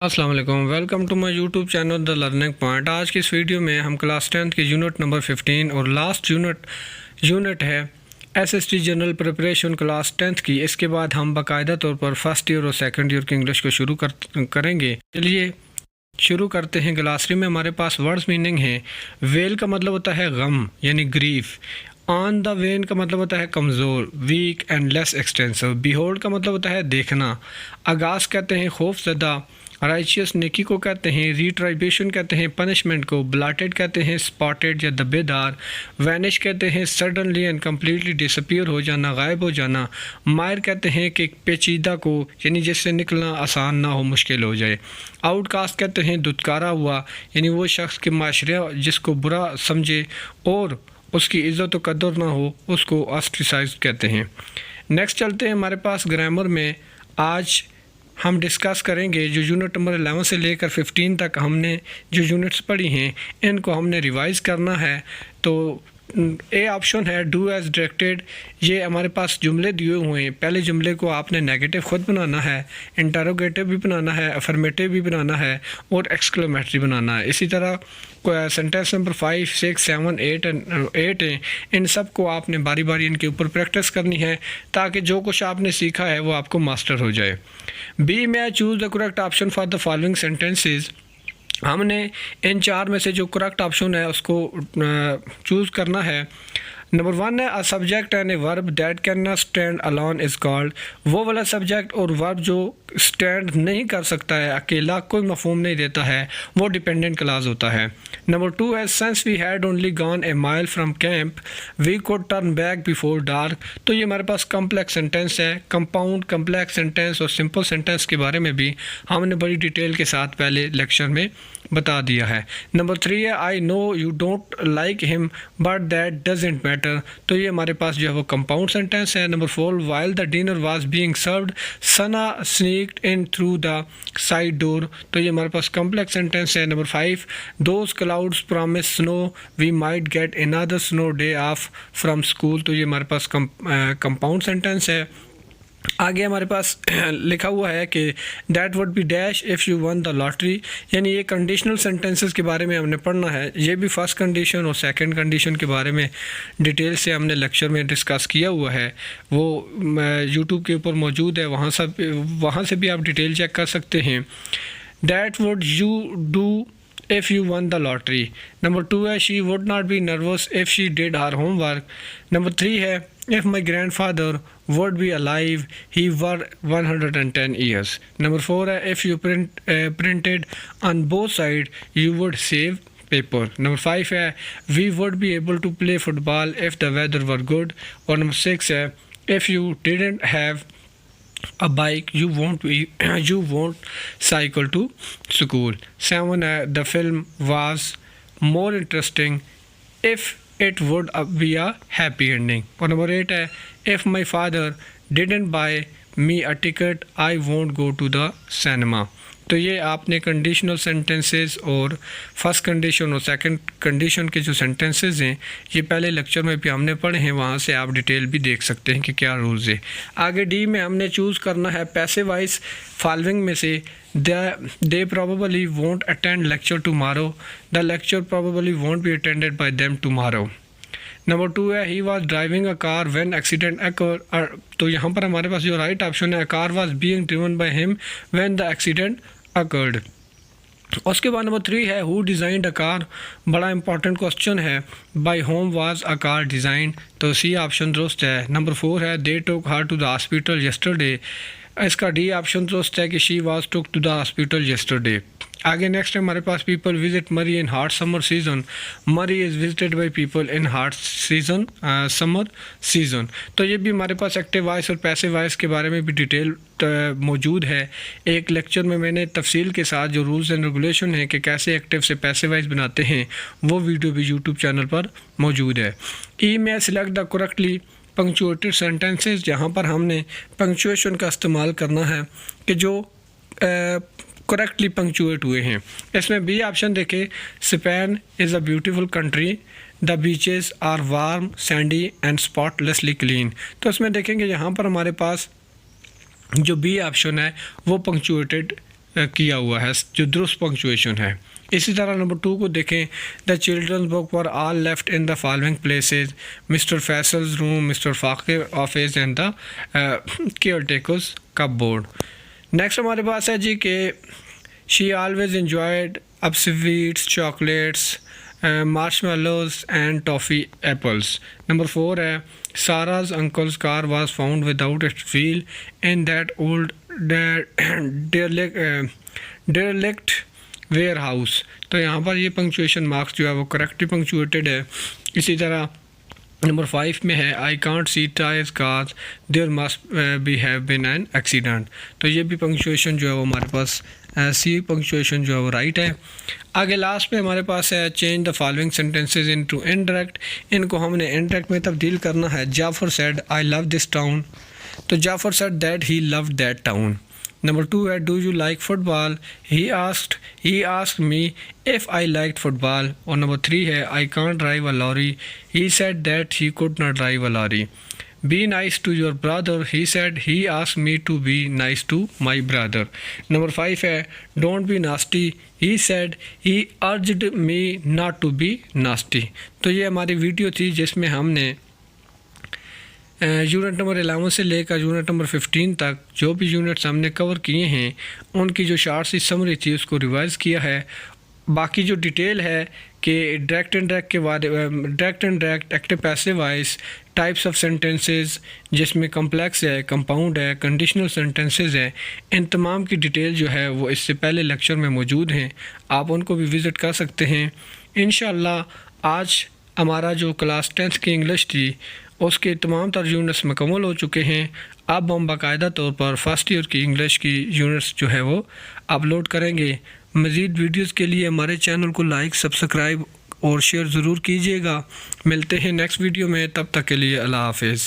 अस्सलाम वालेकुम, welcome to my YouTube channel the learning point. आज की इस वीडियो में हम क्लास 10th की यूनिट नंबर 15 और लास्ट यूनिट है SST general preparation class 10th की। इसके बाद हम बाकायदा तौर पर फर्स्ट ईयर और सेकंड ईयर की इंग्लिश को शुरू करेंगे। चलिए शुरू करते हैं। ग्लासरी में हमारे पास वर्ड्स मीनिंग है। वेल का मतलब होता है गम यानी ग्रीफ। ऑन द वेन का मतलब होता है कमज़ोर, weak and less extensive. Behold का मतलब होता है देखना। आगाज़ कहते हैं खौफजदा। राइचियस नेकी को कहते हैं। रिट्राइब्यूशन कहते हैं पनिशमेंट को। ब्लाटेड कहते हैं स्पॉटेड या धब्बेदार। वैनिश कहते हैं सडनली एंड कम्प्लीटली डिसअपीयर हो जाना, गायब हो जाना। मायर कहते हैं कि पेचीदा को यानी जिससे निकलना आसान ना हो, मुश्किल हो जाए। आउटकास्ट कहते हैं दुत्कारा हुआ यानी वो शख्स के माशरे जिसको बुरा समझे और उसकी इज़्ज़त व कदर ना हो, उसको ऑस्ट्रिसाइज कहते हैं। नेक्स्ट चलते हैं हमारे पास ग्रामर में। आज हम डिस्कस करेंगे जो यूनिट नंबर 11 से लेकर 15 तक हमने जो यूनिट्स पढ़ी हैं इनको हमने रिवाइज़ करना है। तो ए ऑप्शन है डू एज डायरेक्टेड। ये हमारे पास जुमले दिए हुए हैं। पहले जुमले को आपने नेगेटिव ख़ुद बनाना है, इंटरोगेटिव भी बनाना है, अफर्मेटिव भी बनाना है और एक्सक्लेमेटरी बनाना है। इसी तरह सेंटेंस नंबर 5, 6, 7, 8 हैं, इन सब को आपने बारी बारी इनके ऊपर प्रैक्टिस करनी है ताकि जो कुछ आपने सीखा है वो आपको मास्टर हो जाए। बी में choose the correct option for the following sentences. हमने इन चार में से जो करेक्ट ऑप्शन है उसको चूज़ करना है। नंबर 1 है a subject and a verb that can not stand alone is called. वो वाला सब्जेक्ट और वर्ब जो स्टैंड नहीं कर सकता है, अकेला कोई मफहूम नहीं देता है, वो डिपेंडेंट क्लास होता है। नंबर 2 है since we had only gone a mile from camp we could turn back before dark. तो ये हमारे पास कम्प्लेक्स सेंटेंस है। कंपाउंड, कम्प्लेक्स सेंटेंस और सिंपल सेंटेंस के बारे में भी हमने बड़ी डिटेल के साथ पहले लेक्चर में बता दिया है। नंबर 3 है I know you don't like him but that doesn't matter. तो ये हमारे पास जो है वो कंपाउंड सेंटेंस है। Number 4 while the dinner was being served Sana sneaked in through the side door. तो ये हमारे पास कम्प्लेक्स सेंटेंस है। Number 5 those clouds promise snow we might get another snow day off from school. तो ये हमारे पास compound sentence है। आगे हमारे पास लिखा हुआ है कि that would be dash if you one the lottery, यानी ये कंडीशनल सेंटेंसेस के बारे में हमने पढ़ना है। ये भी फर्स्ट कंडीशन और सेकंड कंडीशन के बारे में डिटेल से हमने लेक्चर में डिस्कस किया हुआ है। वो यूट्यूब के ऊपर मौजूद है, वहाँ से भी आप डिटेल चेक कर सकते हैं। That would you do if you won the lottery। Number 2 है she would not be nervous if she did her homework। Number 3 है if my grandfather would be alive he were 110 years। Number 4 है if you printed on both sides you would save paper। Number 5 है we would be able to play football if the weather were good। और number 6 है if you didn't have a bike you won't cycle to school। 7 the film was more interesting if it would be a happy ending। और number 8 है if my father didn't buy me a ticket I won't go to the cinema। तो ये आपने conditional sentences और first condition और second condition के जो sentences हैं ये पहले लेक्चर में भी हमने पढ़े हैं, वहाँ से आप डिटेल भी देख सकते हैं कि क्या रूल्स है। आगे डी में हमने चूज़ करना है पैसिव वॉइस फॉलोइंग में से they probably won't attend lecture tomorrow, the lecture probably won't be attended by them tomorrow. Number 2 है he was driving a car when accident occur. तो यहाँ पर हमारे पास जो राइट ऑप्शन है car was being driven by him when the accident occurred. उसके बाद नंबर 3 है हु डिज़ाइंड अ कार, बड़ा इंपॉर्टेंट क्वेश्चन है। By whom was a car design, तो सी ऑप्शन दुरुस्त है। नंबर 4 है they took her to the hospital yesterday, इसका डी ऑप्शन दुरुस्त है कि she was took to the hospital yesterday. आगे नेक्स्ट है हमारे पास people visit Murree in hot summer season, Murree is visited by people in hot season summer season. तो ये भी हमारे पास एक्टिव वॉइस और पैसिव वॉइस के बारे में भी डिटेल मौजूद है। एक लेक्चर में मैंने तफसील के साथ जो रूल्स एंड रेगुलेशन हैं कि कैसे एक्टिव से पैसिव वॉइस बनाते हैं वो वीडियो भी यूट्यूब चैनल पर मौजूद है। ई में select the correctly punctuated sentences, जहाँ पर हमने पंक्चुएशन का इस्तेमाल करना है कि जो करेक्टली पंक्चुएट हुए हैं। इसमें बी ऑप्शन देखें Spain is a beautiful country, the beaches are warm sandy and spotlessly clean. तो इसमें देखेंगे यहाँ पर हमारे पास जो बी ऑप्शन है वो पंक्चुएटेड किया हुआ है, जो दुरुस्त पंक्चुएशन है। इसी तरह नंबर 2 को देखें, the children's book were all left in the following places, mister Faisal's room, mister Fakir office and the caretaker's cupboard. Next हमारे पास है जी कि she always enjoyed of sweets, chocolates, marshmallows and toffee apples. Number 4 है Sarah's uncle's car was found without its wheel in that old derelict warehouse. तो यहाँ पर ये punctuation marks जो है वो करेक्टली पंक्चुएटेड है। इसी तरह नंबर 5 में है I can't see tyres cars there must be have been an accident. तो ये भी पंक्चुएशन जो है वो हमारे पास सी पंक्चुएशन जो है वो राइट है। आगे लास्ट में हमारे पास है change the following sentences into indirect. इनको हमने इनडायरेक्ट में तब्दील करना है। Jafar said I love this town, तो Jafar said that he loved that town. Number 2 है do you like football, he asked me if I like football. और नंबर 3 है I can't drive a lorry, he said that he could not drive a lorry. Be nice to your brother, he said he asked me to be nice to my brother. Number 5 है don't be nasty, he said he urged me not to be nasty. तो ये हमारी video थी जिसमें हमने unit number 11 से लेकर unit number 15 तक जो भी यूनिट्स हमने कवर किए हैं उनकी जो शार्ट सी समरी थी उसको रिवाइज़ किया है। बाकी जो डिटेल है कि डायरेक्ट इनडायरेक्ट के बारे direct indirect, active passive voice, types of sentences जिसमें कम्प्लेक्स है, कंपाउंड है, कंडीशनल सेंटेंसेस है, इन तमाम की डिटेल जो है वो इससे पहले लेक्चर में मौजूद हैं, आप उनको भी विज़िट कर सकते हैं। इंशाअल्लाह आज हमारा जो क्लास 10th की इंग्लिश थी उसके तमाम तर यूनिट्स मुकम्मल हो चुके हैं। अब हम बाकायदा तौर पर फर्स्ट ईयर की इंग्लिश की यूनिट्स जो है वो अपलोड करेंगे। मज़ीद वीडियोस के लिए हमारे चैनल को लाइक, सब्सक्राइब और शेयर ज़रूर कीजिएगा। मिलते हैं नेक्स्ट वीडियो में, तब तक के लिए अल्लाह हाफ़िज़।